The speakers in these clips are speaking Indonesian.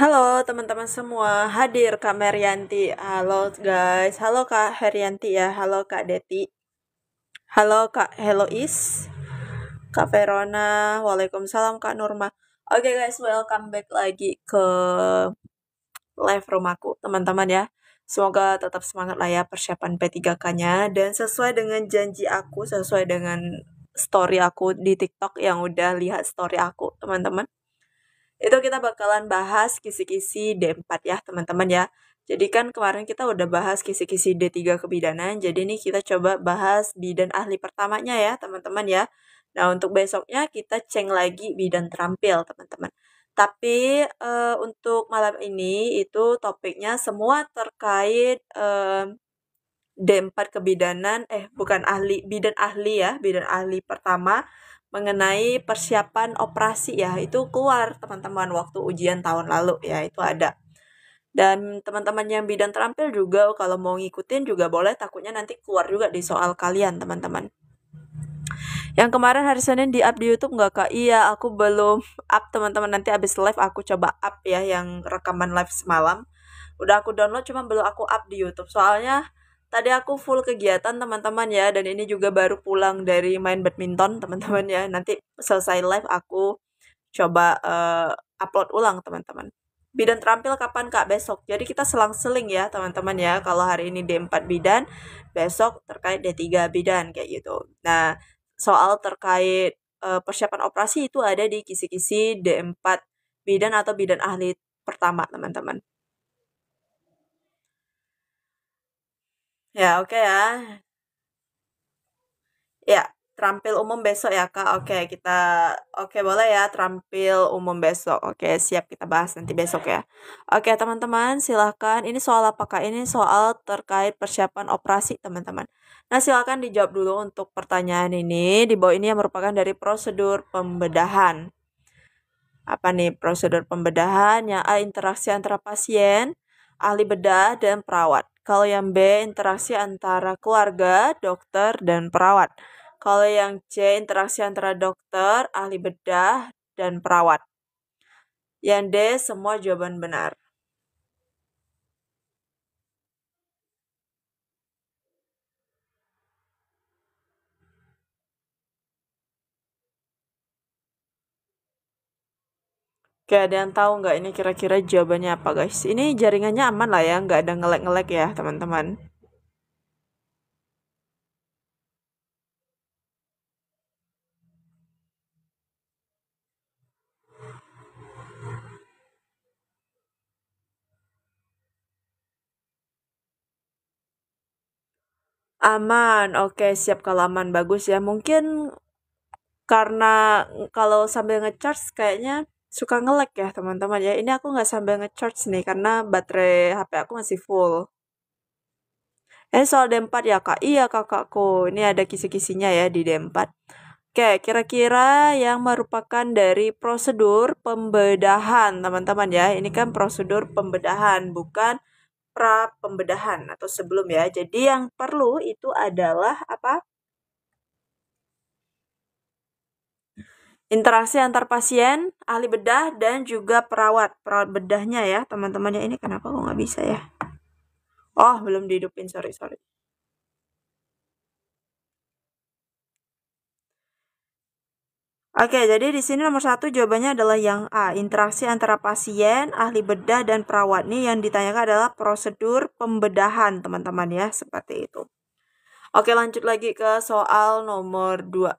Halo teman-teman semua, hadir Kak Merianti. Halo guys, halo Kak Herianti ya, halo Kak Deti, halo Kak Helois, Kak Verona, Waalaikumsalam Kak Nurma. Oke guys, welcome back lagi ke live rumahku teman-teman ya. Semoga tetap semangat lah ya persiapan P3K-nya dan sesuai dengan janji aku, sesuai dengan story aku di TikTok yang udah lihat story aku teman-teman. Itu kita bakalan bahas kisi-kisi D4 ya teman-teman ya. Jadi kan kemarin kita udah bahas kisi-kisi D3 kebidanan, jadi nih kita coba bahas bidan ahli pertamanya ya teman-teman ya. Nah untuk besoknya kita ceng lagi bidan terampil teman-teman. Tapi untuk malam ini itu topiknya semua terkait D4 kebidanan, bukan ahli, bidan ahli ya, bidan ahli pertama mengenai persiapan operasi ya, itu keluar teman-teman waktu ujian tahun lalu ya, itu ada. Dan teman-teman yang bidan terampil juga kalau mau ngikutin juga boleh, takutnya nanti keluar juga di soal kalian teman-teman. Yang kemarin hari Senin di up di YouTube nggak Kak? Iya, aku belum up teman-teman, nanti abis live aku coba up ya yang rekaman live semalam. Udah aku download cuma belum aku up di YouTube. Soalnya tadi aku full kegiatan teman-teman ya, dan ini juga baru pulang dari main badminton teman-teman ya. Nanti selesai live aku coba upload ulang teman-teman. Bidan terampil kapan Kak? Besok. Jadi kita selang-seling ya teman-teman ya. Kalau hari ini D4 bidan, besok terkait D3 bidan kayak gitu. Nah, soal terkait persiapan operasi itu ada di kisi-kisi D4 bidan atau bidan ahli pertama teman-teman. Ya, oke ya. Ya, terampil umum besok ya, Kak. Oke boleh ya terampil umum besok. Oke, siap kita bahas nanti besok ya. Oke, teman-teman, silahkan. Ini soal apa, Kak? Ini soal terkait persiapan operasi, teman-teman. Nah, silahkan dijawab dulu untuk pertanyaan ini. Di bawah ini yang merupakan dari prosedur pembedahan. Apa nih prosedur pembedahan? Yang A, interaksi antara pasien, ahli bedah, dan perawat. Kalau yang B, interaksi antara keluarga, dokter, dan perawat. Kalau yang C, interaksi antara dokter, ahli bedah, dan perawat. Yang D, semua jawaban benar. Oke, ada yang tahu nggak ini kira-kira jawabannya apa guys? Ini jaringannya aman lah ya, nggak ada ngelek-ngelek ya teman-teman. Aman, oke siap kalau aman bagus ya. Mungkin karena kalau sambil ngecharge kayaknya suka nge-lag ya teman-teman ya. Ini aku nggak sambil ngecharge nih karena baterai HP aku masih full. Soal D4 ya kak? Iya kakakku, ini ada kisi-kisinya ya di D4. Oke, kira-kira yang merupakan dari prosedur pembedahan teman-teman ya. Ini kan prosedur pembedahan, bukan pra pembedahan atau sebelum ya. Jadi yang perlu itu adalah apa? Interaksi antar pasien, ahli bedah, dan juga perawat. Perawat bedahnya ya, teman-temannya. Ini kenapa kok nggak bisa ya? Oh, belum dihidupin, sorry. Oke, jadi di sini nomor 1 jawabannya adalah yang A. Interaksi antara pasien, ahli bedah, dan perawat. Nih yang ditanyakan adalah prosedur pembedahan, teman-teman ya. Seperti itu. Oke, lanjut lagi ke soal nomor 2.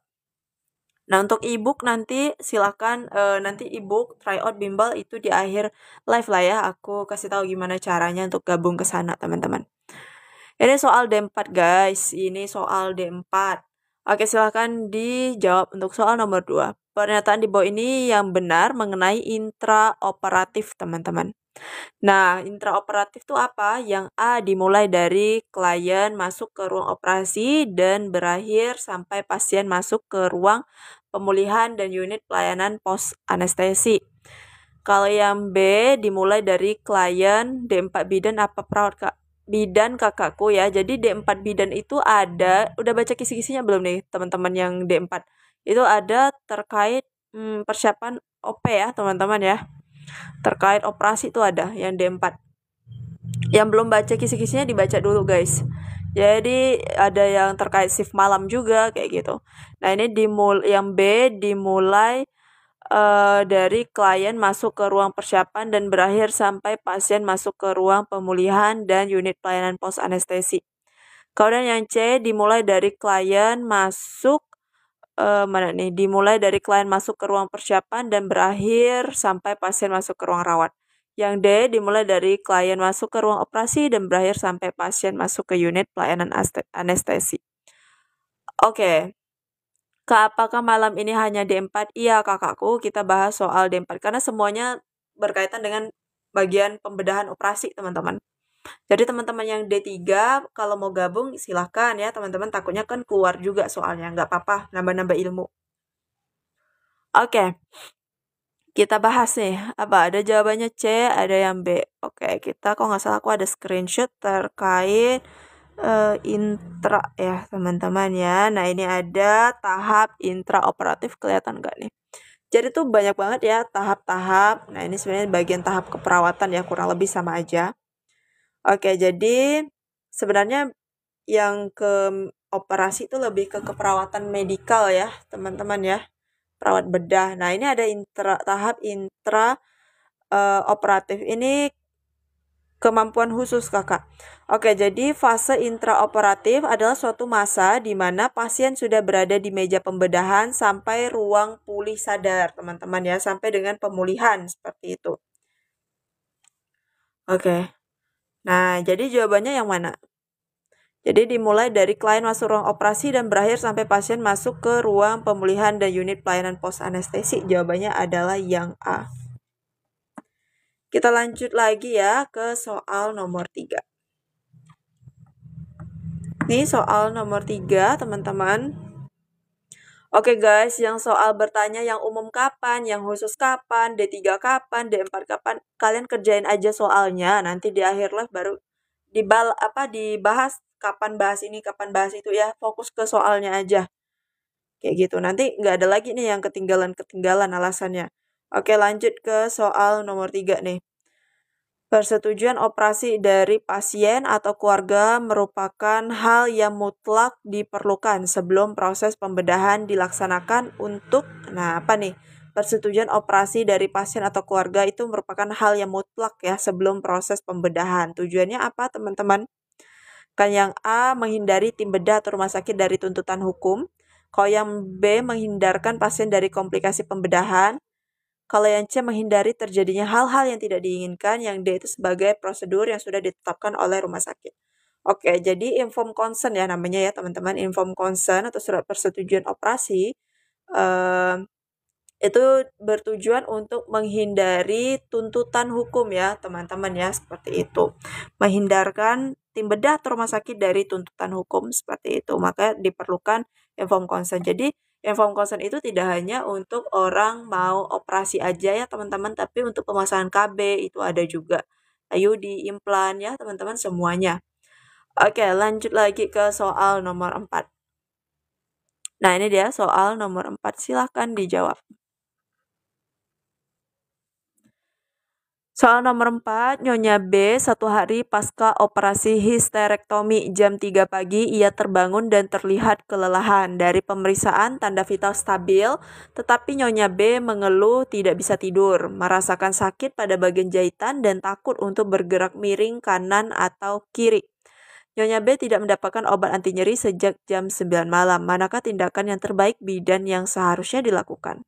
Nah, untuk ebook nanti silakan nanti ebook tryout bimbel itu di akhir live lah ya. Aku kasih tahu gimana caranya untuk gabung ke sana, teman-teman. Ini soal D4, guys. Ini soal D4. Oke, silakan dijawab untuk soal nomor 2. Pernyataan di bawah ini yang benar mengenai intraoperatif, teman-teman. Nah, intraoperatif itu apa? Yang A dimulai dari klien masuk ke ruang operasi dan berakhir sampai pasien masuk ke ruang pemulihan dan unit pelayanan pos anestesi. Kalau yang B dimulai dari klien D4 bidan apa perawat Kak? Bidan kakakku ya. Jadi D4 bidan itu ada, udah baca kisi-kisinya belum nih teman-teman yang D4? Itu ada terkait persiapan OP ya teman-teman ya. Terkait operasi itu ada yang D4. Yang belum baca kisi-kisinya dibaca dulu guys. Jadi ada yang terkait shift malam juga kayak gitu. Nah ini yang B dimulai dari klien masuk ke ruang persiapan dan berakhir sampai pasien masuk ke ruang pemulihan dan unit pelayanan pos anestesi. Kemudian yang C dimulai dari klien masuk dimulai dari klien masuk ke ruang persiapan dan berakhir sampai pasien masuk ke ruang rawat. Yang D dimulai dari klien masuk ke ruang operasi dan berakhir sampai pasien masuk ke unit pelayanan anestesi. Oke. Apakah malam ini hanya D4? Iya, kakakku, kita bahas soal D4 karena semuanya berkaitan dengan bagian pembedahan operasi, teman-teman. Jadi teman-teman yang D3 kalau mau gabung silahkan ya, teman-teman, takutnya kan keluar juga soalnya, nggak apa-apa, nambah-nambah ilmu. Oke. Kita bahas nih, apa ada jawabannya C, ada yang B. Oke, kita kok nggak salah aku ada screenshot terkait intra ya teman-teman ya. Nah ini ada tahap intraoperatif, kelihatan nggak nih? Jadi tuh banyak banget ya tahap-tahap. Nah ini sebenarnya bagian tahap keperawatan ya, kurang lebih sama aja. Oke, jadi sebenarnya yang ke operasi itu lebih ke keperawatan medikal ya teman-teman ya, perawat bedah. Nah ini ada tahap intra operatif ini kemampuan khusus kakak. Oke, jadi fase intraoperatif adalah suatu masa di mana pasien sudah berada di meja pembedahan sampai ruang pulih sadar, teman-teman ya, sampai dengan pemulihan seperti itu. Oke. Nah, jadi jawabannya yang mana? Jadi dimulai dari klien masuk ruang operasi dan berakhir sampai pasien masuk ke ruang pemulihan dan unit pelayanan pos anestesi. Jawabannya adalah yang A. Kita lanjut lagi ya ke soal nomor 3. Ini soal nomor 3, teman-teman. Oke guys, yang soal bertanya yang umum kapan, yang khusus kapan, D3 kapan, D4 kapan, kalian kerjain aja soalnya. Nanti di akhir live baru dibahas kapan bahas ini, kapan bahas itu ya. Fokus ke soalnya aja. Kayak gitu. Nanti nggak ada lagi nih yang ketinggalan alasannya. Oke, lanjut ke soal nomor 3 nih. Persetujuan operasi dari pasien atau keluarga merupakan hal yang mutlak diperlukan sebelum proses pembedahan dilaksanakan untuk, apa nih? Persetujuan operasi dari pasien atau keluarga itu merupakan hal yang mutlak ya sebelum proses pembedahan. Tujuannya apa, teman-teman? Kan yang A, menghindari tim bedah atau rumah sakit dari tuntutan hukum. Kalau yang B, menghindarkan pasien dari komplikasi pembedahan. Kalau yang C, menghindari terjadinya hal-hal yang tidak diinginkan. Yang D itu sebagai prosedur yang sudah ditetapkan oleh rumah sakit. Oke, jadi informed consent ya namanya ya teman-teman. Informed consent atau surat persetujuan operasi itu bertujuan untuk menghindari tuntutan hukum ya teman-teman ya, seperti itu. Menghindarkan tim bedah atau rumah sakit dari tuntutan hukum seperti itu. Maka diperlukan informed consent. Jadi informed consent itu tidak hanya untuk orang mau operasi aja ya teman-teman, tapi untuk pemasangan KB itu ada juga. IUD, implan ya teman-teman semuanya. Oke, lanjut lagi ke soal nomor 4. Nah ini dia soal nomor 4, silahkan dijawab. Soal nomor 4, Nyonya B, 1 hari pasca operasi histerektomi jam 3 pagi, ia terbangun dan terlihat kelelahan. Dari pemeriksaan, tanda vital stabil, tetapi Nyonya B mengeluh tidak bisa tidur, merasakan sakit pada bagian jahitan dan takut untuk bergerak miring kanan atau kiri. Nyonya B tidak mendapatkan obat anti nyeri sejak jam 9 malam. Manakah tindakan yang terbaik bidan yang seharusnya dilakukan?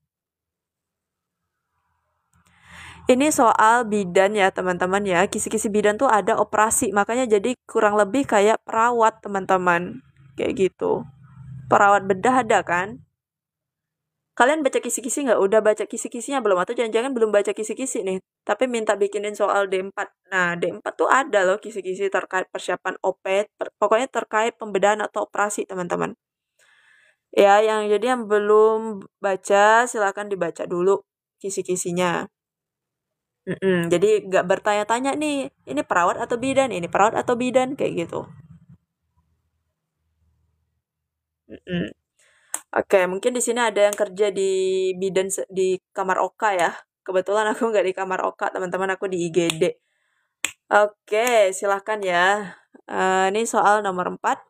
Ini soal bidan ya teman-teman ya. Kisi-kisi bidan tuh ada operasi, makanya jadi kurang lebih kayak perawat teman-teman. Kayak gitu. Perawat bedah ada kan? Kalian baca kisi-kisi nggak? Udah baca kisi-kisinya belum? Atau jangan-jangan belum baca kisi-kisi nih? Tapi minta bikinin soal D4. Nah, D4 tuh ada loh kisi-kisi terkait persiapan OP. Pokoknya terkait pembedahan atau operasi teman-teman. Ya, yang belum baca silakan dibaca dulu kisi-kisinya. Jadi nggak bertanya-tanya nih, ini perawat atau bidan, ini perawat atau bidan, kayak gitu. Oke, mungkin di sini ada yang kerja di bidan di kamar Oka ya. Kebetulan aku nggak di kamar Oka, teman-teman, aku di IGD. Oke, silahkan ya. Ini soal nomor 4.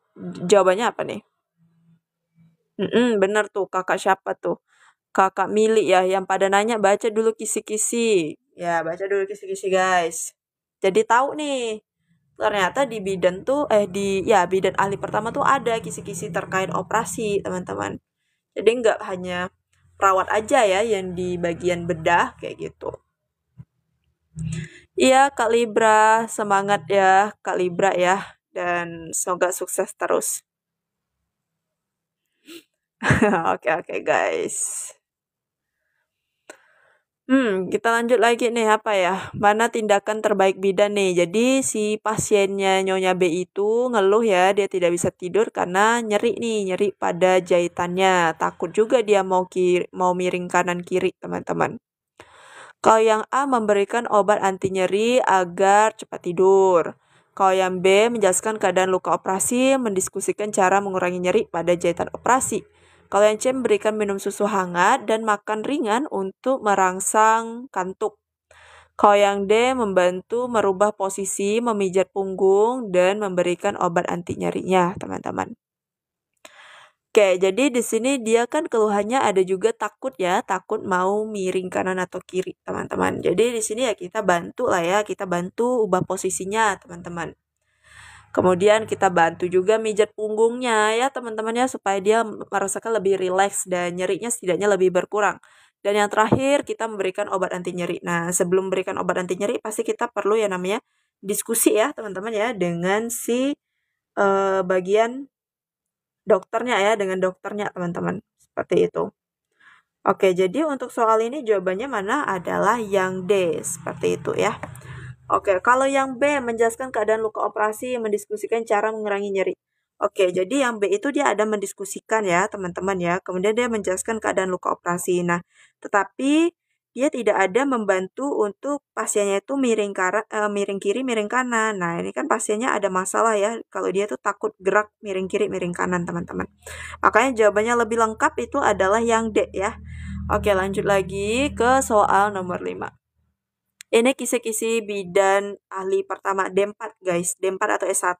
Jawabannya apa nih? Bener tuh, kakak siapa tuh? Kakak Mili ya, yang pada nanya baca dulu kisi-kisi. Ya, baca dulu kisi-kisi guys. Jadi tahu nih, ternyata di bidan tuh, bidan ahli pertama tuh ada kisi-kisi terkait operasi, teman-teman. Jadi nggak hanya perawat aja ya yang di bagian bedah kayak gitu. Iya, Kak Libra, semangat ya, Kak Libra ya, dan semoga sukses terus. Oke, oke, guys. Kita lanjut lagi nih, apa ya? Mana tindakan terbaik bidan nih? Jadi si pasiennya Nyonya B itu ngeluh ya, dia tidak bisa tidur karena nyeri nih, nyeri pada jahitannya. Takut juga dia mau miring kanan kiri, teman-teman. Kalau yang A memberikan obat anti nyeri agar cepat tidur. Kalau yang B menjelaskan keadaan luka operasi, mendiskusikan cara mengurangi nyeri pada jahitan operasi. Kalau yang C memberikan minum susu hangat dan makan ringan untuk merangsang kantuk. Kalau yang D membantu merubah posisi, memijat punggung, dan memberikan obat anti nyerinya, teman-teman. Oke, jadi di sini dia kan keluhannya ada juga takut ya, takut mau miring kanan atau kiri, teman-teman. Jadi di sini ya kita bantu lah ya, kita bantu ubah posisinya, teman-teman. Kemudian kita bantu juga mijat punggungnya ya, teman-teman ya, supaya dia merasakan lebih rileks dan nyerinya setidaknya lebih berkurang. Dan yang terakhir, kita memberikan obat anti nyeri. Nah, sebelum memberikan obat anti nyeri, pasti kita perlu ya namanya diskusi ya, teman-teman ya, dengan si bagian dokternya ya, dengan dokternya teman-teman. Seperti itu. Oke, jadi untuk soal ini jawabannya mana adalah yang D, seperti itu ya. Oke, kalau yang B menjelaskan keadaan luka operasi, mendiskusikan cara mengurangi nyeri. Oke, jadi yang B itu dia ada mendiskusikan ya, teman-teman ya. Kemudian dia menjelaskan keadaan luka operasi. Nah, tetapi dia tidak ada membantu untuk pasiennya itu miring kiri, miring kanan. Nah, ini kan pasiennya ada masalah ya. Kalau dia tuh takut gerak miring kiri, miring kanan, teman-teman. Makanya jawabannya lebih lengkap itu adalah yang D ya. Oke, lanjut lagi ke soal nomor 5. Ini kisi-kisi bidan ahli pertama D4 guys, D4 atau S1.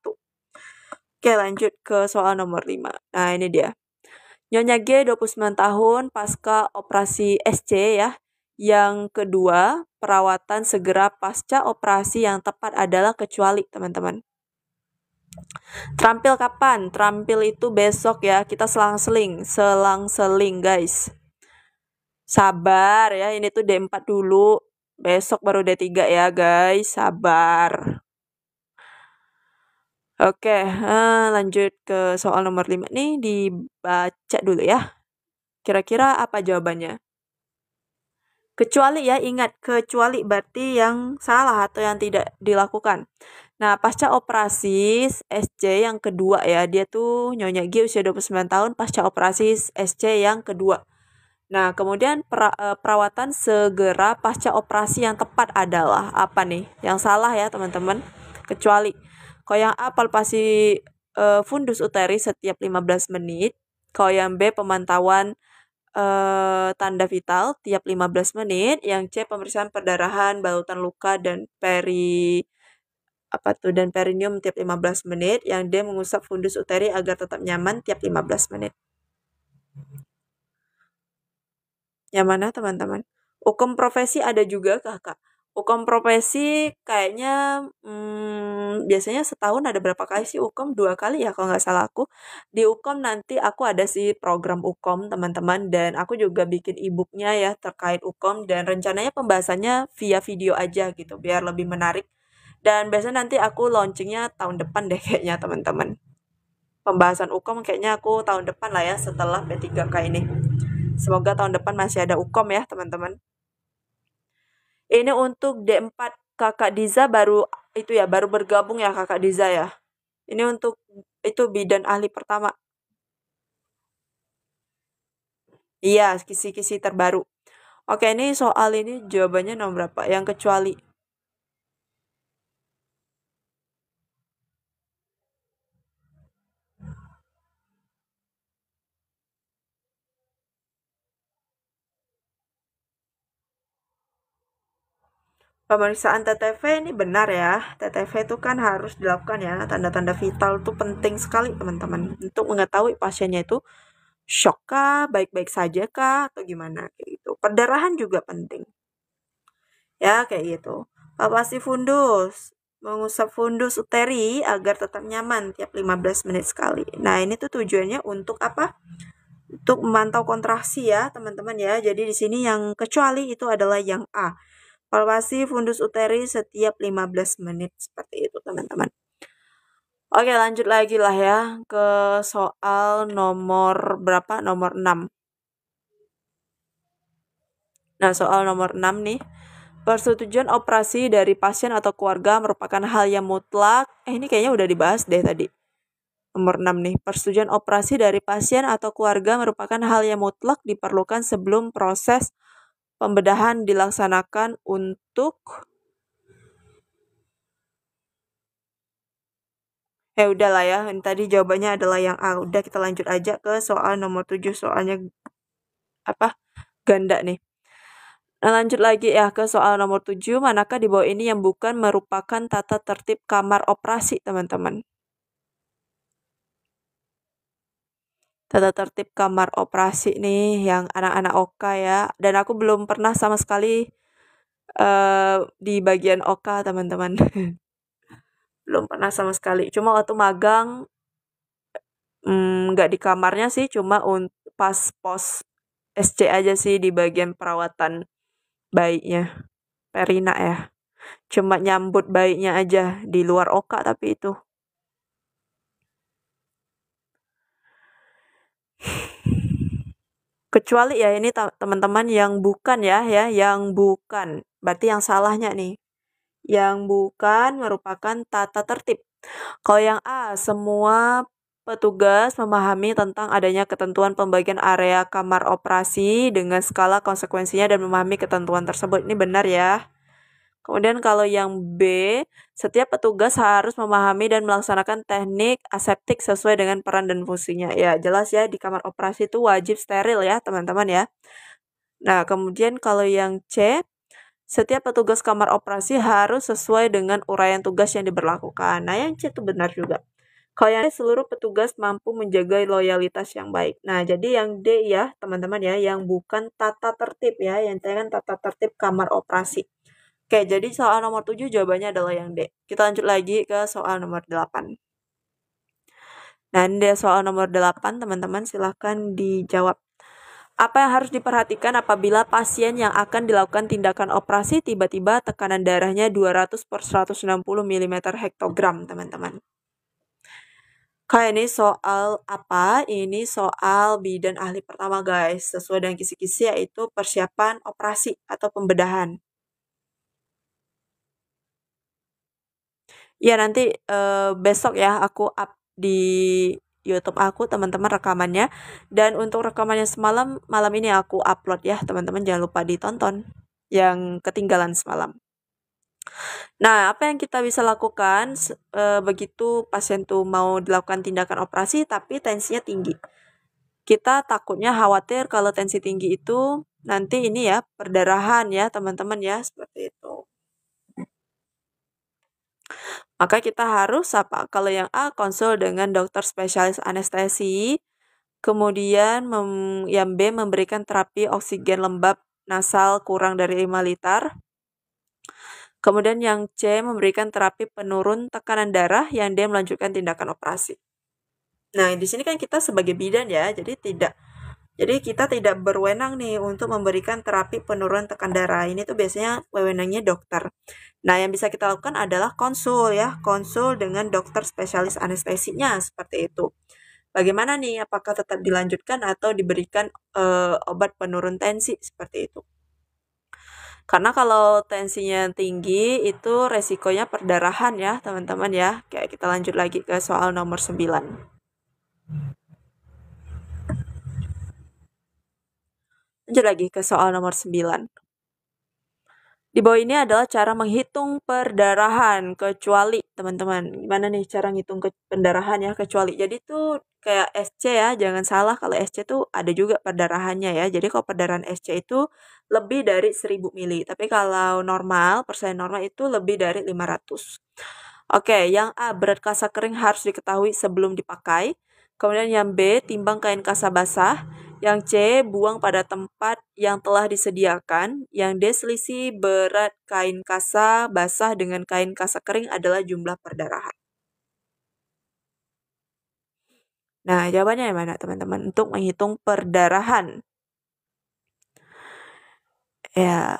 Oke, lanjut ke soal nomor 5. Nah, ini dia. Nyonya G 29 tahun pasca operasi SC ya. Yang kedua, perawatan segera pasca operasi yang tepat adalah kecuali, teman-teman. Terampil kapan? Terampil itu besok ya. Kita selang-seling guys. Sabar ya, ini tuh D4 dulu. Besok baru D3 ya guys, sabar. Oke, lanjut ke soal nomor 5 nih, dibaca dulu ya. Kira-kira apa jawabannya? Kecuali ya, ingat, kecuali berarti yang salah atau yang tidak dilakukan. Nah, pasca operasi SC yang kedua ya, dia tuh Nyonya G usia 29 tahun pasca operasi SC yang kedua. Nah, kemudian perawatan segera pasca operasi yang tepat adalah apa nih? Yang salah ya, teman-teman. Kecuali kalau yang A palpasi fundus uteri setiap 15 menit, kalau yang B pemantauan tanda vital tiap 15 menit, yang C pemeriksaan perdarahan, balutan luka dan perineum tiap 15 menit, yang D mengusap fundus uteri agar tetap nyaman tiap 15 menit. Yang mana teman-teman? Hukum profesi ada juga kakak. Hukum profesi kayaknya biasanya setahun ada berapa kali sih hukum? 2 kali ya kalau nggak salah aku. Di hukum nanti aku ada sih program hukum teman-teman dan aku juga bikin e-booknya ya terkait hukum dan rencananya pembahasannya via video aja gitu biar lebih menarik. Dan biasanya nanti aku launchingnya tahun depan deh kayaknya teman-teman. Pembahasan hukum kayaknya aku tahun depan lah ya setelah B3K ini. Semoga tahun depan masih ada hukum ya teman-teman. Ini untuk D4 kakak Diza baru baru bergabung ya kakak Diza ya. Ini untuk itu bidan ahli pertama. Iya, kisi-kisi terbaru. Oke, ini soal ini jawabannya nomor berapa? Yang kecuali. Pemeriksaan TTV ini benar ya. TTV itu kan harus dilakukan ya. Tanda-tanda vital itu penting sekali teman-teman. Untuk mengetahui pasiennya itu shock kah, baik-baik saja kah, atau gimana kayak gitu. Perdarahan juga penting. Ya, kayak gitu. Palpasi fundus. Mengusap fundus uteri agar tetap nyaman tiap 15 menit sekali. Nah, ini tuh tujuannya untuk apa? Untuk memantau kontraksi ya, teman-teman ya. Jadi di sini yang kecuali itu adalah yang A. Palpasi fundus uteri setiap 15 menit seperti itu, teman-teman. Oke, lanjut lagi lah ya ke soal nomor berapa? Nomor 6. Nah, soal nomor 6 nih. Persetujuan operasi dari pasien atau keluarga merupakan hal yang mutlak. Ini kayaknya udah dibahas deh tadi. Nomor 6 nih. Persetujuan operasi dari pasien atau keluarga merupakan hal yang mutlak diperlukan sebelum proses pembedahan dilaksanakan untuk udahlah ya. Ini tadi jawabannya adalah yang A. Udah kita lanjut aja ke soal nomor 7. Soalnya apa? Ganda nih. Nah, lanjut lagi ya ke soal nomor 7. Manakah di bawah ini yang bukan merupakan tata tertib kamar operasi, teman-teman? Tata tertib kamar operasi nih yang anak-anak OK ya. Dan aku belum pernah sama sekali di bagian OK, teman-teman. Belum pernah sama sekali. Cuma waktu magang nggak di kamarnya sih, cuma pas pos SC aja sih di bagian perawatan bayinya. Perina ya. Cuma nyambut bayinya aja di luar OK tapi itu. Kecuali ya ini teman-teman yang bukan ya, yang bukan. Berarti yang salahnya nih. Yang bukan merupakan tata tertib. Kalau yang A, semua petugas memahami tentang adanya ketentuan pembagian area kamar operasi dengan skala konsekuensinya dan memahami ketentuan tersebut. Ini benar ya. Kemudian kalau yang B, setiap petugas harus memahami dan melaksanakan teknik aseptik sesuai dengan peran dan fungsinya. Ya, jelas ya di kamar operasi itu wajib steril ya, teman-teman ya. Nah, kemudian kalau yang C, setiap petugas kamar operasi harus sesuai dengan uraian tugas yang diberlakukan. Nah, yang C itu benar juga. Kalau yang D, seluruh petugas mampu menjaga loyalitas yang baik. Nah, jadi yang D ya, teman-teman ya, yang bukan tata tertib ya, yang kan tata tertib kamar operasi. Oke, jadi soal nomor 7 jawabannya adalah yang D. Kita lanjut lagi ke soal nomor 8. Nah, ini soal nomor 8, teman-teman silahkan dijawab. Apa yang harus diperhatikan apabila pasien yang akan dilakukan tindakan operasi tiba-tiba tekanan darahnya 200 per 160 mm hektogram, teman-teman? Kayak ini soal apa? Ini soal bidan ahli pertama, guys. Sesuai dengan kisi-kisi yaitu persiapan operasi atau pembedahan. Ya, nanti besok ya aku up di YouTube aku, teman-teman, rekamannya. Dan untuk rekamannya semalam, malam ini aku upload ya, teman-teman. Jangan lupa ditonton yang ketinggalan semalam. Nah, apa yang kita bisa lakukan begitu pasien tuh mau dilakukan tindakan operasi tapi tensinya tinggi. Kita takutnya khawatir kalau tensi tinggi itu nanti ini ya, perdarahan ya, teman-teman ya, seperti itu. Maka kita harus apa? Kalau yang A, konsul dengan dokter spesialis anestesi. Kemudian yang B, memberikan terapi oksigen lembab nasal kurang dari 5 liter. Kemudian yang C, memberikan terapi penurun tekanan darah. Yang D, melanjutkan tindakan operasi. Nah, di sini kan kita sebagai bidan ya, jadi kita tidak berwenang nih untuk memberikan terapi penurunan tekan darah. Ini tuh biasanya wewenangnya dokter. Nah, yang bisa kita lakukan adalah konsul ya, konsul dengan dokter spesialis anestesinya seperti itu. Bagaimana nih, apakah tetap dilanjutkan atau diberikan obat penurun tensi seperti itu. Karena kalau tensinya tinggi itu resikonya perdarahan ya, teman-teman ya. Kayak kita lanjut lagi ke soal nomor 9. Lanjut lagi ke soal nomor 9. Di bawah ini adalah cara menghitung perdarahan kecuali, teman-teman. Gimana nih cara menghitung pendarahan ya kecuali. Jadi tuh kayak SC ya, jangan salah kalau SC tuh ada juga perdarahannya ya. Jadi kalau perdarahan SC itu lebih dari 1000 mili. Tapi kalau normal, persalinan normal itu lebih dari 500. Oke, yang A, berat kasa kering harus diketahui sebelum dipakai. Kemudian yang B, timbang kain kasa basah. Yang C, buang pada tempat yang telah disediakan. Yang D, selisih berat kain kasa basah dengan kain kasa kering adalah jumlah perdarahan. Nah, jawabannya yang mana teman-teman untuk menghitung perdarahan? Ya,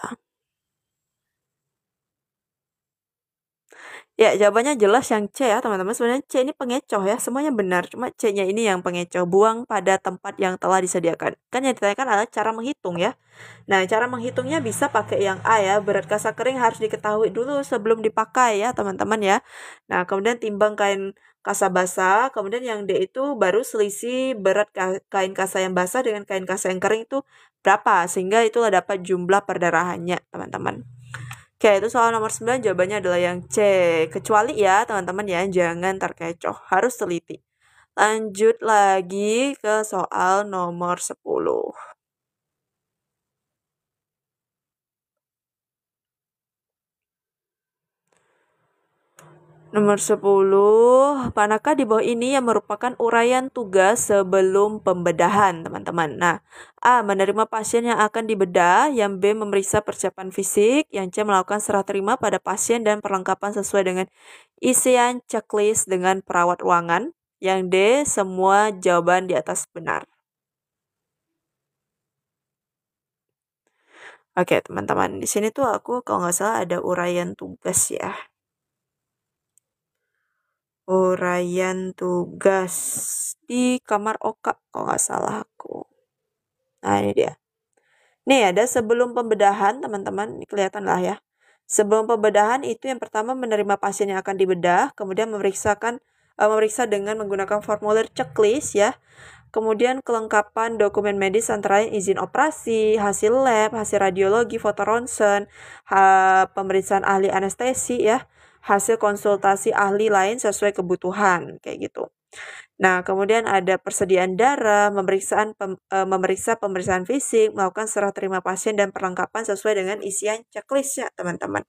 ya, jawabannya jelas yang C ya, teman-teman. Sebenarnya C ini pengecoh ya, semuanya benar. Cuma C-nya ini yang pengecoh, buang pada tempat yang telah disediakan. Kan yang ditanyakan adalah cara menghitung ya. Nah, cara menghitungnya bisa pakai yang A ya, berat kasa kering harus diketahui dulu sebelum dipakai ya, teman-teman ya. Nah, kemudian timbang kain kasa basah, kemudian yang D itu baru selisih berat kain kasa yang basah dengan kain kasa yang kering itu berapa, sehingga itulah dapat jumlah perdarahannya, teman-teman. Oke, itu soal nomor 9 jawabannya adalah yang C. Kecuali ya teman-teman ya, jangan terkecoh, harus teliti. Lanjut lagi ke soal nomor 10. Nomor 10, manakah di bawah ini yang merupakan uraian tugas sebelum pembedahan, teman-teman? Nah, A, menerima pasien yang akan dibedah, yang B, memeriksa persiapan fisik, yang C, melakukan serah terima pada pasien dan perlengkapan sesuai dengan isian checklist dengan perawat ruangan, yang D, semua jawaban di atas benar. Oke, teman-teman, di sini tuh aku kalau nggak salah ada uraian tugas ya. Uraian tugas di kamar Oka kalau nggak salah aku. Nah ini dia. Nih ada sebelum pembedahan teman-teman, kelihatan lah ya. Sebelum pembedahan itu yang pertama menerima pasien yang akan dibedah, kemudian memeriksa dengan menggunakan formulir checklist ya. Kemudian kelengkapan dokumen medis antara lain izin operasi, hasil lab, hasil radiologi, foto ronsen, pemeriksaan ahli anestesi ya, hasil konsultasi ahli lain sesuai kebutuhan kayak gitu. Nah, kemudian ada persediaan darah, memeriksa pemeriksaan fisik, melakukan serah terima pasien dan perlengkapan sesuai dengan isian checklist ya, teman-teman.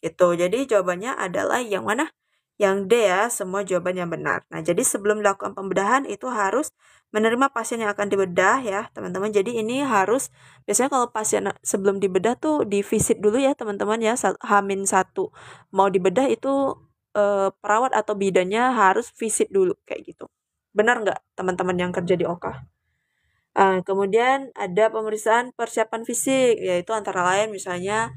Gitu. Jadi jawabannya adalah yang mana? Yang D ya, semua jawaban yang benar. Nah, jadi sebelum dilakukan pembedahan itu harus menerima pasien yang akan dibedah ya, teman-teman. Jadi ini harus, biasanya kalau pasien sebelum dibedah tuh di visit dulu ya, teman-teman ya, H-1 mau dibedah itu perawat atau bidannya harus visit dulu kayak gitu. Benar nggak teman-teman yang kerja di OKA? Kemudian ada pemeriksaan persiapan fisik, yaitu antara lain misalnya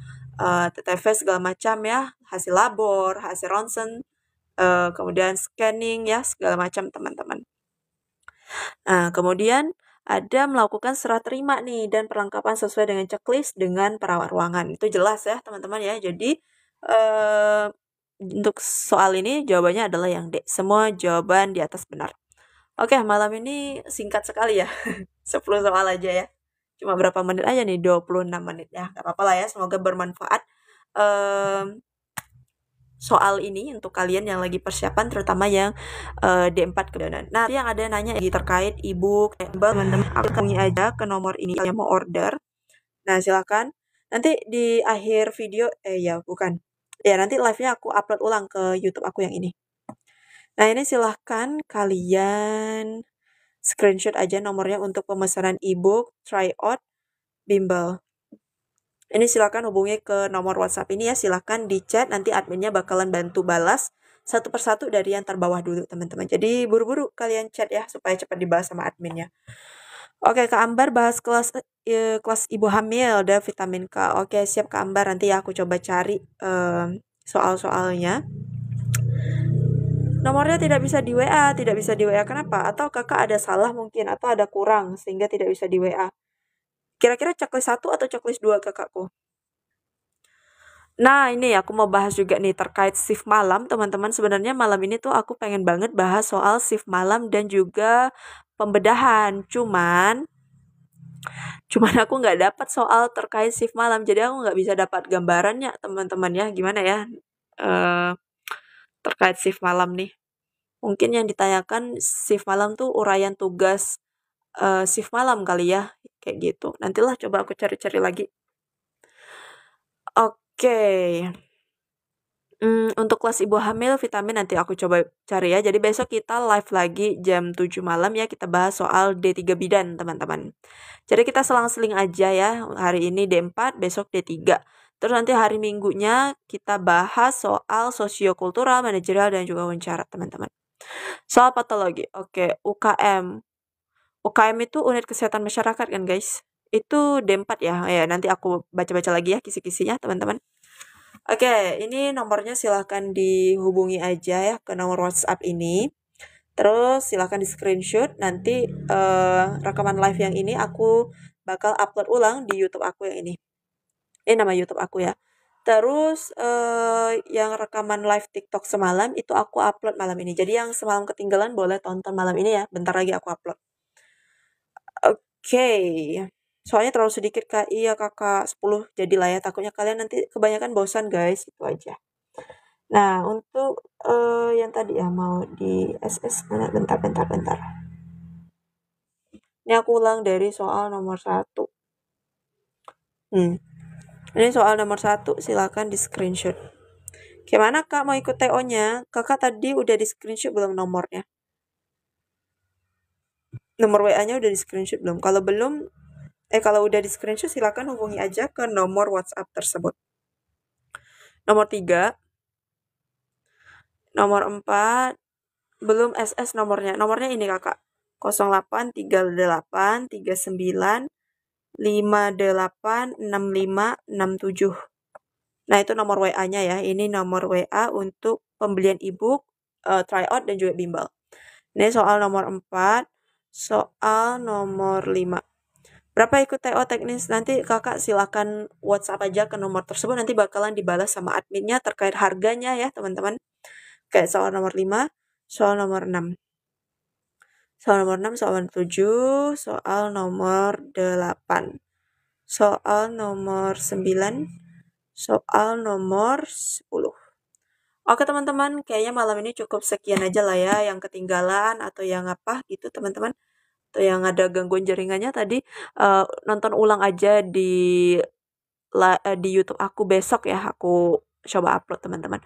TTV segala macam ya, hasil labor, hasil ronsen, kemudian scanning ya, segala macam teman-teman. Nah, kemudian ada melakukan serah terima nih dan perlengkapan sesuai dengan checklist dengan perawat ruangan. Itu jelas ya teman-teman ya. Jadi untuk soal ini jawabannya adalah yang D. Semua jawaban di atas benar. Oke, malam ini singkat sekali ya. 10 soal aja ya. Cuma berapa menit aja nih, 26 menit ya. Gak apa-apa lah ya, semoga bermanfaat soal ini untuk kalian yang lagi persiapan, terutama yang D4 kemudian. Nah, yang ada nanya terkait e-book, teman-teman hubungi aja ke nomor ini yang mau order. Nah, silakan. Nanti di akhir video, bukan. Ya, nanti live-nya aku upload ulang ke YouTube aku yang ini. Nah, ini silahkan kalian screenshot aja nomornya untuk pemesanan e-book Tryout Bimbel. Ini silahkan hubungi ke nomor WhatsApp ini ya, silahkan di chat, nanti adminnya bakalan bantu balas satu persatu dari yang terbawah dulu teman-teman. Jadi buru-buru kalian chat ya supaya cepat dibalas sama adminnya. Oke, Kak Ambar bahas kelas ibu hamil dan vitamin K. Oke, siap Kak Ambar, nanti ya aku coba cari soal-soalnya. Nomornya tidak bisa di WA, tidak bisa di WA kenapa? Atau kakak ada salah mungkin, atau ada kurang sehingga tidak bisa di WA. Kira-kira checklist 1 atau checklist 2 kakakku? Nah, ini aku mau bahas juga nih terkait shift malam, teman-teman. Sebenarnya malam ini tuh aku pengen banget bahas soal shift malam dan juga pembedahan. Cuman aku nggak dapat soal terkait shift malam, jadi aku nggak bisa dapat gambarannya, teman-teman ya. Gimana ya terkait shift malam nih? Mungkin yang ditanyakan shift malam tuh uraian tugas shift malam kali ya, kayak gitu. Nantilah coba aku cari-cari lagi. Oke. Untuk kelas ibu hamil vitamin nanti aku coba cari ya. Jadi besok kita live lagi jam 7 malam ya, kita bahas soal D3 bidan, teman-teman. Jadi kita selang-seling aja ya, hari ini D4, besok D3. Terus nanti hari Minggunya kita bahas soal sosiokultural, manajerial, dan juga wawancara, teman-teman. Soal patologi, oke, UKM. UKM itu unit kesehatan masyarakat kan guys? Itu D4 ya, ya nanti aku baca-baca lagi ya kisi-kisinya, teman-teman. Oke, ini nomornya silahkan dihubungi aja ya ke nomor WhatsApp ini. Terus silahkan di screenshot. Nanti rekaman live yang ini aku bakal upload ulang di YouTube aku yang ini. Ini nama YouTube aku ya. Terus yang rekaman live TikTok semalam itu aku upload malam ini. Jadi yang semalam ketinggalan boleh tonton malam ini ya. Bentar lagi aku upload. Oke. Soalnya terlalu sedikit Kak. Iya Kakak, 10 jadilah ya. Takutnya kalian nanti kebanyakan bosan guys. Itu aja. Nah, untuk yang tadi ya mau di SS mana? Bentar. Ini aku ulang dari soal nomor 1. Ini soal nomor 1, silakan di screenshot. Gimana Kak mau ikut TO-nya? Kakak tadi udah di screenshot belum nomornya? Nomor WA-nya udah di screenshot belum? Kalau belum, kalau udah di screenshot silakan hubungi aja ke nomor WhatsApp tersebut. Nomor 3, nomor 4, belum SS nomornya. Nomornya ini Kakak. 083839586567. Nah, itu nomor WA-nya ya. Ini nomor WA untuk pembelian ebook, tryout dan juga bimbel. Ini soal nomor 4, soal nomor 5. Berapa ikut TO teknis? Nanti kakak silakan WhatsApp aja ke nomor tersebut. Nanti bakalan dibalas sama adminnya terkait harganya ya teman-teman. Kayak soal nomor 5, soal nomor 6. Soal nomor 6, soal nomor 7, soal nomor 8. Soal nomor 9, soal nomor 10. Oke teman-teman, kayaknya malam ini cukup sekian aja lah ya yang ketinggalan atau yang apa gitu teman-teman. Atau yang ada gangguan jaringannya tadi nonton ulang aja di YouTube aku besok ya, aku coba upload teman-teman.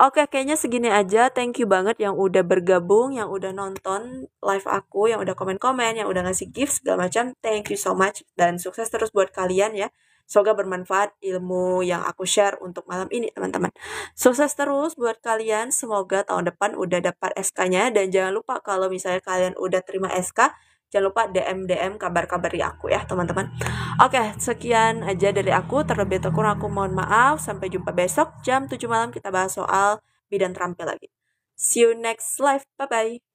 Oke, kayaknya segini aja. Thank you banget yang udah bergabung, yang udah nonton live aku, yang udah komen-komen, yang udah ngasih gift segala macam. Thank you so much dan sukses terus buat kalian ya. Semoga bermanfaat ilmu yang aku share untuk malam ini teman-teman. Sukses terus buat kalian. Semoga tahun depan udah dapat SK-nya dan jangan lupa kalau misalnya kalian udah terima SK, jangan lupa DM kabar-kabari aku ya teman-teman. Oke, sekian aja dari aku. Terlebih kurang aku mohon maaf. Sampai jumpa besok jam 7 malam kita bahas soal bidan terampil lagi. See you next live. Bye-bye.